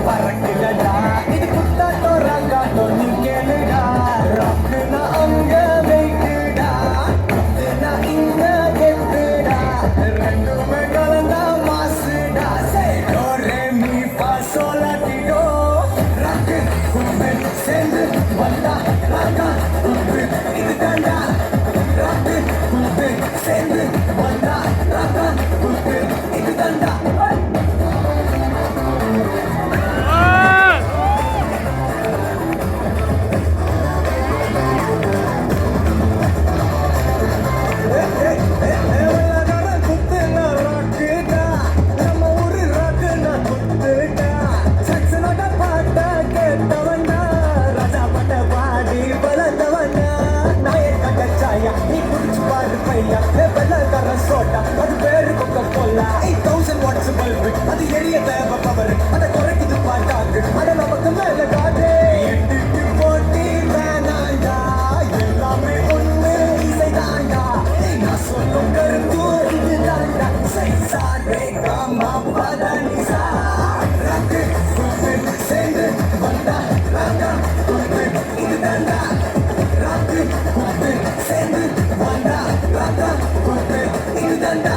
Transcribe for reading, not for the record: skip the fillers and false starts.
பறக்குதடா இது குத்தாட்டோ ராங்காட்டோ நீ கேளுடா ராக்குனா அங்க வெயிட்டுடா நான் இங்க கெத்துடா ரெண்டுமே கலந்தா மாசுடா சைடோ ரே மீ பா சோலாட்டிடோ ராக்கு கும்பு சேர்ந்து வந்தா ராக்கா கும்பு இது தாண்டா ராக்கு கும்பு சேர்ந்து வந்தா ராக்கா கும்பு இது தாண்டா அது பேரு கொக்க கொல்ல 8000 வாட்ஸ் பல்பு அது எரிய தேவை பவர் அதை குறைக்குது பாட்டாக்கு அதை நமக்கு மேல காட்டு எட்டுக்கு போட்டி வேணாண்டா எல்லாமே ஒண்ணு இசைதாண்டா நான் சொல்லும் கருத்து இது தாண்டா சைசாரே காமா பதனிசா ராக்கு கும்பு சேர்ந்து வந்தா ராக்கா கும்பு இது தாண்டா ராக்கு கும்பு சேர்ந்து வந்தா ராக்கா கும்பு இது தாண்டா